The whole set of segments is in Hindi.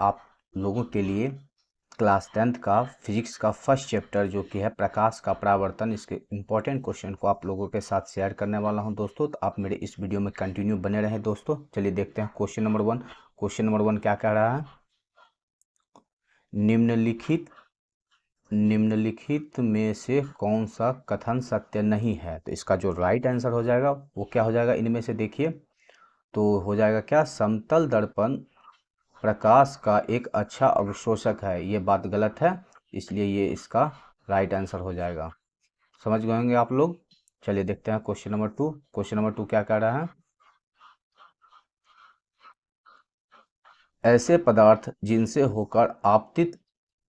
आप लोगों के लिए क्लास 10th का फिजिक्स का फर्स्ट चैप्टर जो कि है प्रकाश का परावर्तन, इसके इम्पोर्टेंट क्वेश्चन को आप लोगों के साथ शेयर करने वाला हूं दोस्तों। तो आप मेरे इस वीडियो में कंटिन्यू बने रहें दोस्तों। चलिए देखते हैं क्वेश्चन नंबर 1। क्वेश्चन नंबर 1 क्या कह रहा है? निम्नलिखित में से कौन सा कथन सत्य नहीं है? तो इसका जो राइट आंसर हो जाएगा वो क्या हो जाएगा? इनमें से देखिए तो हो जाएगा क्या, समतल दर्पण प्रकाश का एक अच्छा अवशोषक है। ये बात गलत है, इसलिए ये इसका राइट आंसर हो जाएगा। समझ गए होंगे आप लोग। चलिए देखते हैं क्वेश्चन नंबर 2। क्वेश्चन नंबर 2 क्या कह रहा है? ऐसे पदार्थ जिनसे होकर आपतित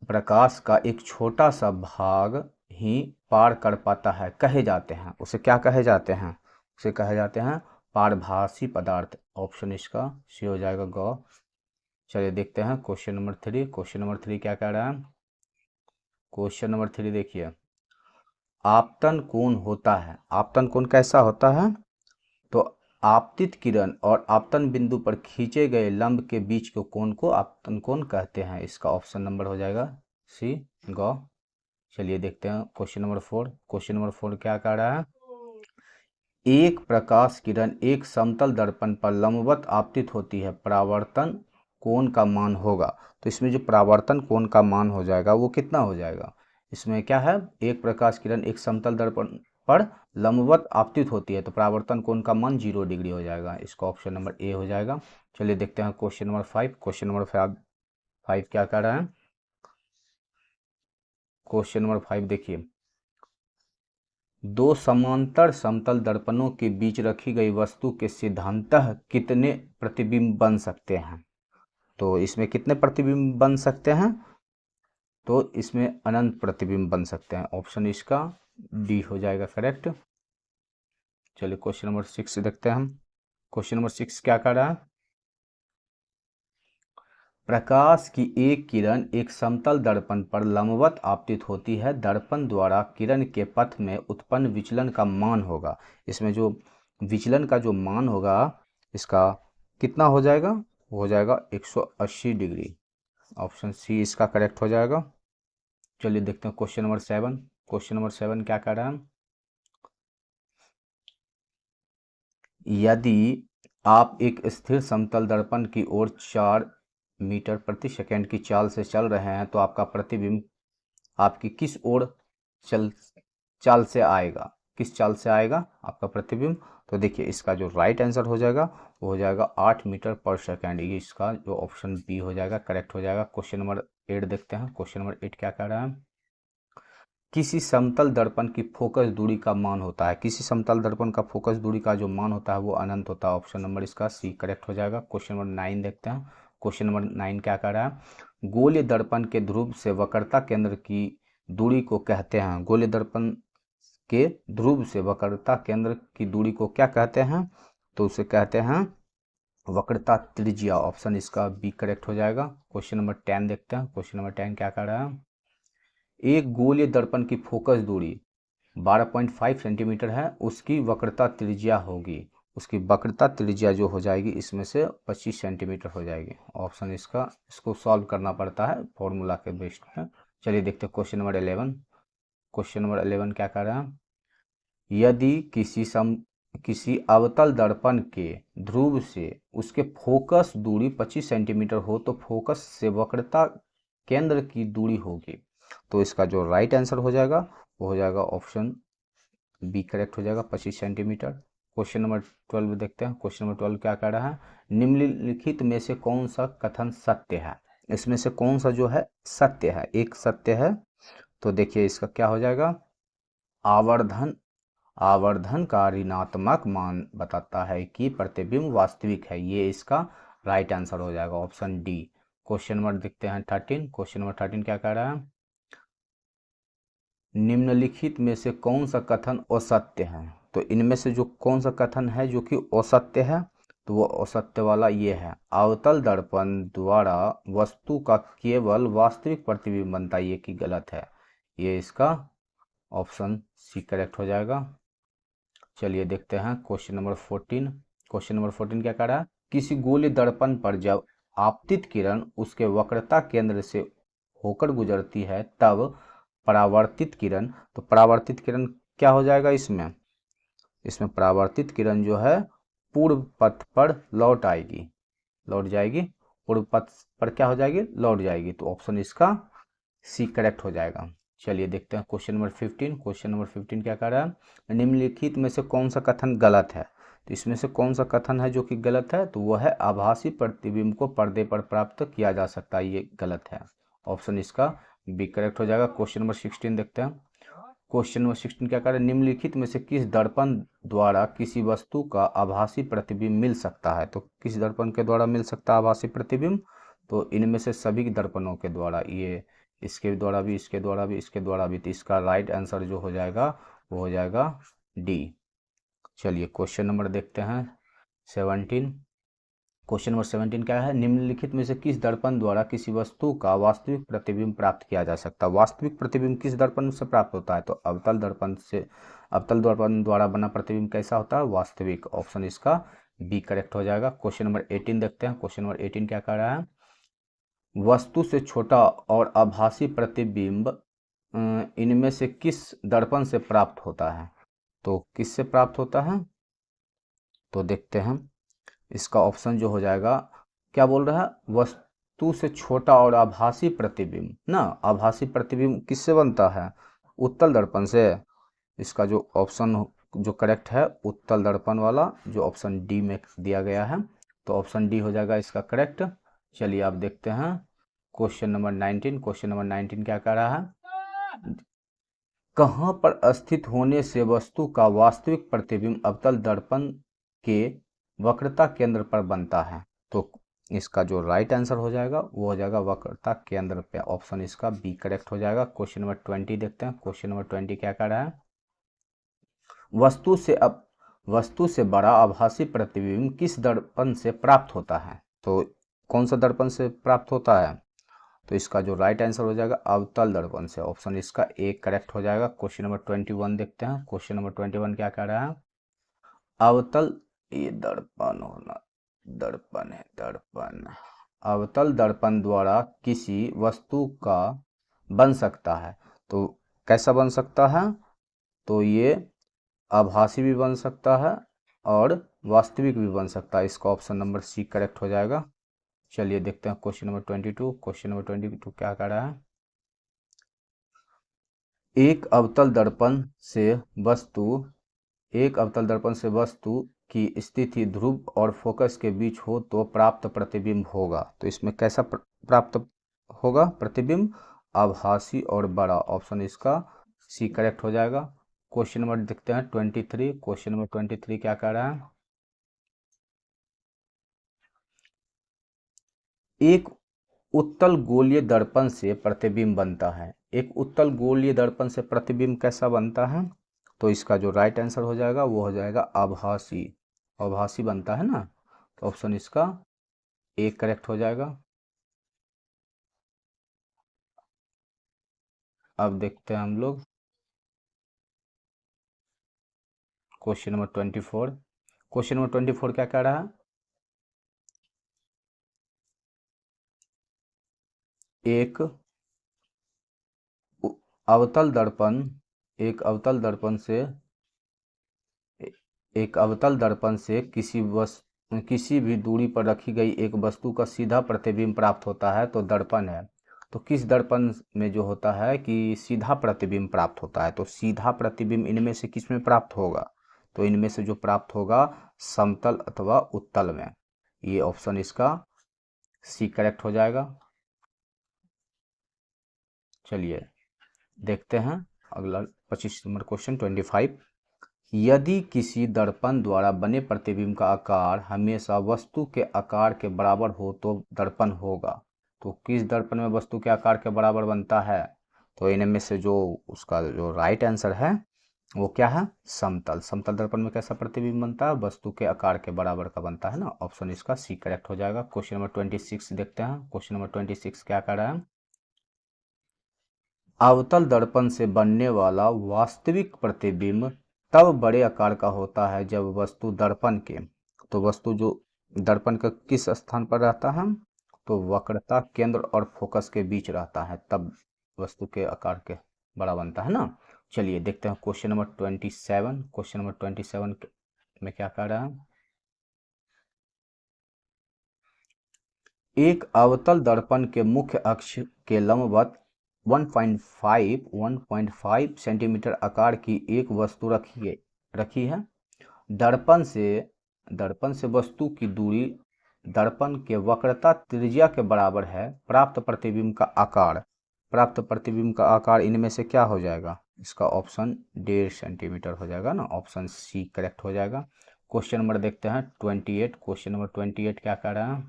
प्रकाश का एक छोटा सा भाग ही पार कर पाता है कहे जाते हैं। उसे क्या कहे जाते हैं? उसे कहे जाते हैं पारभासी पदार्थ। ऑप्शन इसका सी हो जाएगा, गौ। चलिए देखते हैं क्वेश्चन नंबर 3। क्वेश्चन नंबर 3 क्या कह रहा है? क्वेश्चन नंबर 3 देखिए, आपतन कोण होता है। आपतन कोण कैसा होता है? तो आपतित किरण और आपतन बिंदु पर खींचे गए लंब के बीच के कोण को आपतन कोण कहते हैं। इसका ऑप्शन नंबर हो जाएगा सी, गौ। चलिए देखते हैं क्वेश्चन नंबर 4। क्वेश्चन नंबर 4 क्या कह रहा है? एक प्रकाश किरण एक समतल दर्पण पर लंबवत आपतित होती है, परावर्तन कोण का मान होगा। तो इसमें जो परावर्तन कोण का मान हो जाएगा वो कितना हो जाएगा? इसमें क्या है, एक प्रकाश किरण एक समतल दर्पण पर लंबवत आपतित होती है तो परावर्तन कोण का मान 0 डिग्री हो जाएगा। इसका ऑप्शन नंबर ए हो जाएगा। चलिए देखते हैं क्वेश्चन नंबर 5। क्वेश्चन नंबर 5 क्या कह रहा है? क्वेश्चन नंबर 5 देखिए, दो समांतर समतल दर्पणों के बीच रखी गई वस्तु के सिद्धांतः कितने प्रतिबिंब बन सकते हैं? तो इसमें कितने प्रतिबिंब बन सकते हैं? तो इसमें अनंत प्रतिबिंब बन सकते हैं। ऑप्शन इसका डी हो जाएगा करेक्ट। चलिए क्वेश्चन नंबर 6 देखते हैं हम। क्वेश्चन नंबर 6 क्या कह रहा है? प्रकाश की एक किरण एक समतल दर्पण पर लंबवत आपतित होती है। दर्पण द्वारा किरण के पथ में उत्पन्न विचलन का मान होगा। इसमें जो विचलन का जो मान होगा इसका कितना हो जाएगा? हो जाएगा 180 डिग्री। ऑप्शन सी इसका करेक्ट हो जाएगा। चलिए देखते हैं क्वेश्चन नंबर 7। क्वेश्चन नंबर 7 क्या कह रहा है? यदि आप एक स्थिर समतल दर्पण की ओर 4 मीटर प्रति सेकंड की चाल से चल रहे हैं तो आपका प्रतिबिंब आपकी किस ओर चल चाल से आएगा? किस चाल से आएगा आपका प्रतिबिंब? तो देखिए इसका जो राइट आंसर हो जाएगा वो हो जाएगा 8 मीटर पर सेकंड। ये इसका जो ऑप्शन बी हो जाएगा करेक्ट हो जाएगा। क्वेश्चन नंबर 8 देखते हैं। क्वेश्चन नंबर 8 क्या कह रहा है? किसी समतल दर्पण की फोकस दूरी का मान होता है। किसी समतल दर्पण का फोकस दूरी का जो मान होता है वो अनंत होता है। ऑप्शन नंबर इसका सी करेक्ट हो जाएगा। क्वेश्चन नंबर 9 देखते हैं। क्वेश्चन नंबर 9 क्या कह रहा है? गोलीय दर्पण के ध्रुव से वक्रता केंद्र की दूरी को कहते हैं। गोलीय दर्पण के ध्रुव से वक्रता केंद्र की दूरी को क्या कहते हैं? तो उसे कहते हैं वक्रता त्रिज्या। ऑप्शन इसका बी करेक्ट हो जाएगा। क्वेश्चन नंबर 10 देखते हैं। क्वेश्चन नंबर 10 क्या कह रहा है? एक गोलीय दर्पण की फोकस दूरी 12.5 सेंटीमीटर है, उसकी वक्रता त्रिज्या होगी। उसकी वक्रता त्रिज्या जो हो जाएगी इसमें से 25 सेंटीमीटर हो जाएगी। ऑप्शन इसका, इसको सॉल्व करना पड़ता है फॉर्मूला के बेस्ड में। चलिए देखते हैं क्वेश्चन नंबर 11। क्वेश्चन नंबर 11 क्या कह रहा है? यदि किसी अवतल दर्पण के ध्रुव से उसके फोकस दूरी 25 सेंटीमीटर हो तो फोकस से वक्रता केंद्र की दूरी होगी। तो इसका जो राइट आंसर हो जाएगा वो हो जाएगा ऑप्शन बी करेक्ट हो जाएगा, 25 सेंटीमीटर। क्वेश्चन नंबर 12 देखते हैं। क्वेश्चन नंबर 12 क्या कह रहा है? निम्नलिखित में से कौन सा कथन सत्य है? इसमें से कौन सा जो है सत्य है? एक सत्य है तो देखिए इसका क्या हो जाएगा, आवर्धन का ऋणात्मक मान बताता है कि प्रतिबिंब वास्तविक है। ये इसका राइट आंसर हो जाएगा, ऑप्शन डी। क्वेश्चन नंबर देखते हैं 13। क्वेश्चन नंबर 13 क्या कह रहा है? निम्नलिखित में से कौन सा कथन असत्य है? तो इनमें से जो कौन सा कथन है जो कि असत्य है तो वो असत्य वाला ये है, अवतल दर्पण द्वारा वस्तु का केवल वास्तविक प्रतिबिंब बनता है। ये कि गलत है। ये इसका ऑप्शन सी करेक्ट हो जाएगा। चलिए देखते हैं क्वेश्चन नंबर 14। क्वेश्चन नंबर 14 क्या कह रहा है? किसी गोलीय दर्पण पर जब आपतित किरण उसके वक्रता केंद्र से होकर गुजरती है तब परावर्तित किरण, तो परावर्तित किरण क्या हो जाएगा इसमें परावर्तित किरण जो है पूर्व पथ पर लौट जाएगी, पूर्व पथ पर क्या हो जाएगी, लौट जाएगी। तो ऑप्शन इसका सी करेक्ट हो जाएगा। चलिए देखते हैं क्वेश्चन नंबर 15। क्वेश्चन नंबर 15 क्या कह रहा है, निम्नलिखित में से कौन सा कथन गलत है। तो इसमें से कौन सा कथन है जो कि गलत है, तो वह है आभासी प्रतिबिंब को पर्दे पर प्राप्त किया जा सकता है, ये गलत है। ऑप्शन इसका बी करेक्ट हो जाएगा। क्वेश्चन नंबर 16 देखते हैं। क्वेश्चन नंबर 16 क्या कह रहा है, निम्नलिखित में से किस दर्पण द्वारा किसी वस्तु का आभासी प्रतिबिंब मिल सकता है। तो किस दर्पण के द्वारा मिल सकता है आभासी प्रतिबिंब, तो इनमें से सभी दर्पणों के द्वारा, ये इसके द्वारा भी, इसके द्वारा भी, इसके द्वारा भी। तो इसका राइट आंसर जो हो जाएगा वो हो जाएगा डी। चलिए क्वेश्चन नंबर देखते हैं 17। क्वेश्चन नंबर 17 क्या है, निम्नलिखित में से किस दर्पण द्वारा किसी वस्तु का वास्तविक प्रतिबिंब प्राप्त किया जा सकता है। वास्तविक प्रतिबिंब किस दर्पण से प्राप्त होता है, तो अवतल दर्पण द्वारा बना प्रतिबिंब कैसा होता है, वास्तविक। ऑप्शन इसका बी करेक्ट हो जाएगा। क्वेश्चन नंबर 18 देखते हैं। क्वेश्चन नंबर 18 क्या कह रहा है, वस्तु से छोटा और आभासी प्रतिबिंब इनमें से किस दर्पण से प्राप्त होता है। तो किससे प्राप्त होता है, तो देखते हैं इसका ऑप्शन जो हो जाएगा, क्या बोल रहा है, वस्तु से छोटा और आभासी प्रतिबिंब ना, आभासी प्रतिबिंब किससे बनता है, उत्तल दर्पण से। इसका जो ऑप्शन जो करेक्ट है उत्तल दर्पण वाला, जो ऑप्शन डी में दिया गया है, तो ऑप्शन डी हो जाएगा इसका करेक्ट। चलिए आप देखते हैं क्वेश्चन नंबर 19। क्वेश्चन नंबर 19 क्या कह रहा है, कहाँ पर स्थित होने से वस्तु का वास्तविक प्रतिबिंब अवतल दर्पण के वक्रता केंद्र पर बनता है। तो इसका जो राइट आंसर हो जाएगा वो हो जाएगा वक्रता केंद्र पे। ऑप्शन इसका बी करेक्ट हो जाएगा। क्वेश्चन नंबर 20 देखते हैं। क्वेश्चन नंबर 20 क्या कह रहा है, वस्तु से बड़ा आभासी प्रतिबिंब किस दर्पण से प्राप्त होता है। तो कौन सा दर्पण से प्राप्त होता है, तो इसका जो राइट आंसर हो जाएगा अवतल दर्पण से। ऑप्शन इसका ए करेक्ट हो जाएगा। क्वेश्चन नंबर 21 देखते हैं। क्वेश्चन नंबर 21 क्या कह रहा है, अवतल, ये दर्पण होना, दर्पण है, दर्पण, अवतल दर्पण द्वारा किसी वस्तु का बन सकता है। तो कैसा बन सकता है, तो ये आभासी भी बन सकता है और वास्तविक भी बन सकता है। इसका ऑप्शन नंबर सी करेक्ट हो जाएगा। चलिए देखते हैं क्वेश्चन नंबर 22। क्वेश्चन नंबर 22 क्या कह रहा है, एक अवतल दर्पण से वस्तु की स्थिति ध्रुव और फोकस के बीच हो तो प्राप्त प्रतिबिंब होगा। तो इसमें कैसा प्राप्त होगा प्रतिबिंब, आभासी और बड़ा। ऑप्शन इसका सी करेक्ट हो जाएगा। क्वेश्चन नंबर देखते हैं 23। क्वेश्चन नंबर 23 क्या कह रहा है, एक उत्तल गोलीय दर्पण से प्रतिबिंब बनता है। एक उत्तल गोलीय दर्पण से प्रतिबिंब कैसा बनता है, तो इसका जो राइट आंसर हो जाएगा वो हो जाएगा आभासी, आभासी बनता है ना। तो ऑप्शन इसका ए करेक्ट हो जाएगा। अब देखते हैं हम लोग क्वेश्चन नंबर 24। क्वेश्चन नंबर 24 क्या कह रहा है, एक अवतल दर्पण से किसी भी दूरी पर रखी गई एक वस्तु का सीधा प्रतिबिंब प्राप्त होता है तो दर्पण है। तो किस दर्पण में जो होता है कि सीधा प्रतिबिंब प्राप्त होता है, तो सीधा प्रतिबिंब इनमें से किस में प्राप्त होगा, तो इनमें से जो प्राप्त होगा समतल अथवा उत्तल में। ये ऑप्शन इसका सी करेक्ट हो जाएगा। चलिए देखते हैं अगला 25 नंबर क्वेश्चन 25। यदि किसी दर्पण द्वारा बने प्रतिबिंब का आकार हमेशा वस्तु के आकार के बराबर हो तो दर्पण होगा। तो किस दर्पण में वस्तु के आकार के बराबर बनता है, तो इनमें से जो उसका जो राइट आंसर है वो क्या है, समतल। समतल दर्पण में कैसा प्रतिबिंब बनता है, वस्तु के आकार के बराबर का बनता है ना। ऑप्शन इसका सी करेक्ट हो जाएगा। क्वेश्चन नंबर 26 देखते हैं। क्वेश्चन नंबर 26 क्या कर रहा है, अवतल दर्पण से बनने वाला वास्तविक प्रतिबिंब तब बड़े आकार का होता है जब वस्तु दर्पण के, तो वस्तु जो दर्पण का किस स्थान पर रहता है, तो वक्रता केंद्र और फोकस के बीच रहता है, तब वस्तु के आकार के बड़ा बनता है ना। चलिए देखते हैं क्वेश्चन नंबर 27। क्वेश्चन नंबर 27 में क्या कह रहा है, एक अवतल दर्पण के मुख्य अक्ष के लंबवत 1.5 सेंटीमीटर आकार की एक वस्तु रखी है। दर्पण से वस्तु की दूरी दर्पण के वक्रता त्रिज्या के बराबर है। प्राप्त प्रतिबिंब का आकार इनमें से क्या हो जाएगा? इसका ऑप्शन 1.5 सेंटीमीटर हो जाएगा ना, ऑप्शन सी करेक्ट हो जाएगा। क्वेश्चन नंबर देखते हैं 28। क्वेश्चन नंबर 28 क्या कह रहा है?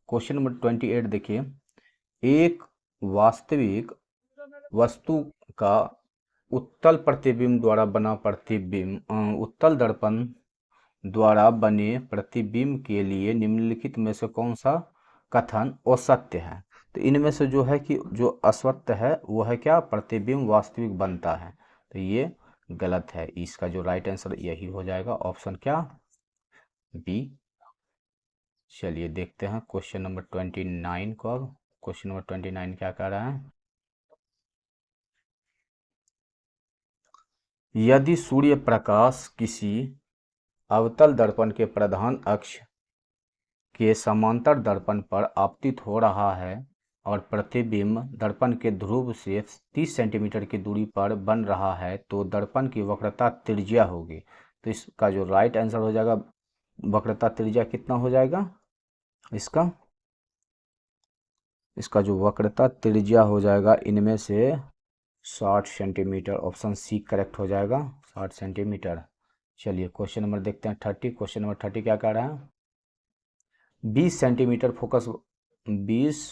क्वेश्चन नंबर 28 देखिए, एक वास्तविक वस्तु का उत्तल दर्पण द्वारा बने प्रतिबिंब के लिए निम्नलिखित में से कौन सा कथन असत्य है? तो इनमें से जो है कि जो असत्य है वो है क्या? प्रतिबिंब वास्तविक बनता है, तो ये गलत है। इसका जो राइट आंसर यही हो जाएगा, ऑप्शन क्या? बी। चलिए देखते हैं क्वेश्चन नंबर 29 को। क्वेश्चन नंबर 29 क्या कह रहा है, यदि सूर्य प्रकाश किसी अवतल दर्पण के प्रधान अक्ष के समांतर दर्पण पर आपतित हो रहा है और प्रतिबिंब दर्पण के ध्रुव से 30 सेंटीमीटर की दूरी पर बन रहा है, तो दर्पण की वक्रता त्रिज्या होगी। तो इसका जो राइट आंसर हो जाएगा, वक्रता त्रिज्या कितना हो जाएगा इसका जो वक्रता त्रिज्या हो जाएगा इनमें से 60 सेंटीमीटर, ऑप्शन सी करेक्ट हो जाएगा, 60 सेंटीमीटर। चलिए क्वेश्चन नंबर देखते हैं 30। क्वेश्चन नंबर 30 क्या कह रहा है, 20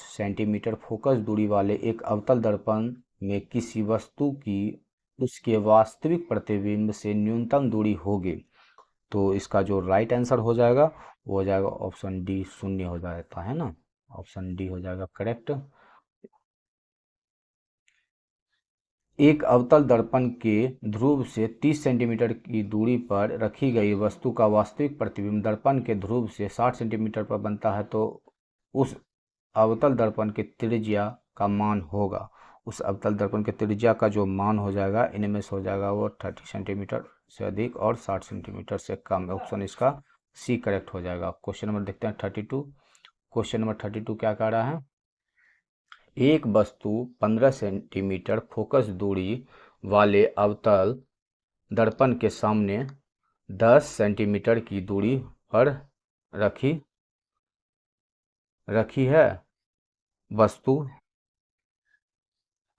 सेंटीमीटर फोकस दूरी वाले एक अवतल दर्पण में किसी वस्तु की उसके वास्तविक प्रतिबिंब से न्यूनतम दूरी होगी। तो इसका जो राइट आंसर हो जाएगा वो हो जाएगा ऑप्शन डी, 0 हो जाता है ना, ऑप्शन डी हो जाएगा करेक्ट। एक अवतल दर्पण के ध्रुव से 30 सेंटीमीटर की दूरी पर रखी गई वस्तु का वास्तविक प्रतिबिंब दर्पण के ध्रुव से 60 सेंटीमीटर पर बनता है, तो उस अवतल दर्पण की त्रिज्या का मान होगा। उस अवतल दर्पण के त्रिज्या का जो मान हो जाएगा इनमें से हो जाएगा वो 30 सेंटीमीटर से अधिक और 60 सेंटीमीटर से कम। ऑप्शन इसका सी करेक्ट हो जाएगा। क्वेश्चन नंबर देखते हैं 32। क्वेश्चन नंबर 32 क्या कह रहा है, एक वस्तु 15 सेंटीमीटर फोकस दूरी वाले अवतल दर्पण के सामने 10 सेंटीमीटर की दूरी पर रखी है। वस्तु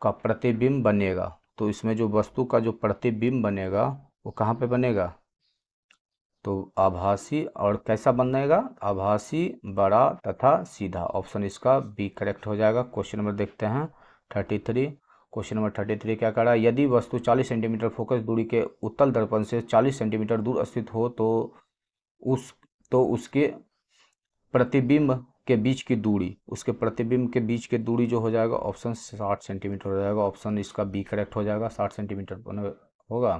का प्रतिबिंब बनेगा, तो इसमें जो वस्तु का जो प्रतिबिंब बनेगा वो कहाँ पे बनेगा? तो आभासी और कैसा बनेगा? आभासी, बड़ा तथा सीधा। ऑप्शन इसका बी करेक्ट हो जाएगा। क्वेश्चन नंबर देखते हैं 33। क्वेश्चन नंबर 33 क्या कह रहा है, यदि वस्तु 40 सेंटीमीटर फोकस दूरी के उत्तल दर्पण से 40 सेंटीमीटर दूर स्थित हो तो उसके प्रतिबिंब के बीच की दूरी जो हो जाएगा ऑप्शन 60 सेंटीमीटर हो जाएगा। ऑप्शन इसका बी करेक्ट हो जाएगा, 60 सेंटीमीटर होगा।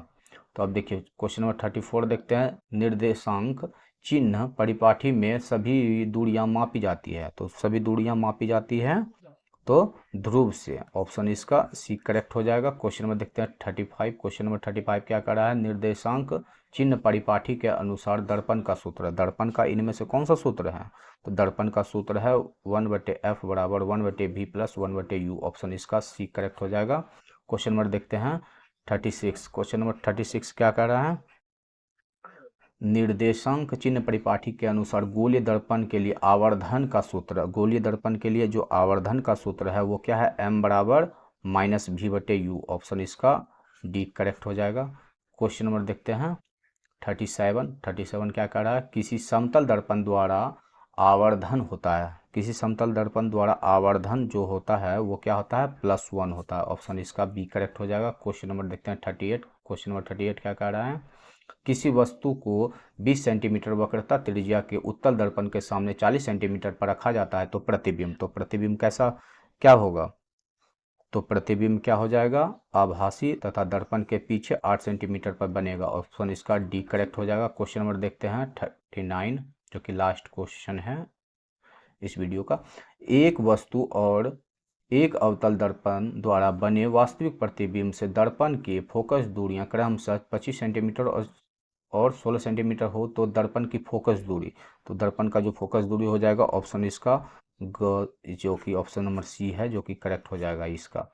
तो अब देखिए क्वेश्चन नंबर 34 देखते हैं, निर्देशांक चिन्ह परिपाठी में सभी दूरियां मापी जाती है, तो सभी दूरियां मापी जाती है तो ध्रुव से। ऑप्शन इसका सी करेक्ट हो जाएगा। क्वेश्चन नंबर देखते हैं 35। क्वेश्चन नंबर 35 क्या कर रहा है, निर्देशांक चिन्ह परिपाठी के अनुसार दर्पण का सूत्र, दर्पण का इनमें से कौन सा सूत्र है? तो दर्पण का सूत्र है 1/f बराबर 1/v प्लस 1/u। ऑप्शन इसका सी करेक्ट हो जाएगा। क्वेश्चन नंबर देखते हैं 36। क्वेश्चन नंबर 36 क्या कह रहा है, निर्देशांक चिन्ह परिपाठी के अनुसार गोलीय दर्पण के लिए आवर्धन का सूत्र, गोलीय दर्पण के लिए जो आवर्धन का सूत्र है वो क्या है? m बराबर -v/u। ऑप्शन इसका डी करेक्ट हो जाएगा। क्वेश्चन नंबर देखते हैं 37 क्या कह रहा है, किसी समतल दर्पण द्वारा आवर्धन होता है, किसी समतल दर्पण द्वारा आवर्धन जो होता है वो क्या होता है? +1 होता है। ऑप्शन इसका बी करेक्ट हो जाएगा। क्वेश्चन नंबर देखते हैं 38। क्वेश्चन नंबर 38 क्या कह रहा है, किसी वस्तु को 20 सेंटीमीटर वक्रता त्रिज्या के उत्तल दर्पण के सामने 40 सेंटीमीटर पर रखा जाता है, तो प्रतिबिंब कैसा क्या होगा? तो प्रतिबिंब क्या हो जाएगा? आभासी तथा दर्पण के पीछे 8 सेंटीमीटर पर बनेगा। ऑप्शन इसका डी करेक्ट हो जाएगा। क्वेश्चन नंबर देखते हैं 39। जो कि लास्ट क्वेश्चन है इस वीडियो का। एक वस्तु और एक अवतल दर्पण द्वारा बने वास्तविक प्रतिबिंब से दर्पण की फोकस दूरियां क्रमशः 25 सेंटीमीटर और 16 सेंटीमीटर हो तो दर्पण की फोकस दूरी, तो दर्पण का जो फोकस दूरी हो जाएगा ऑप्शन इसका जो कि ऑप्शन नंबर सी है, जो कि करेक्ट हो जाएगा इसका।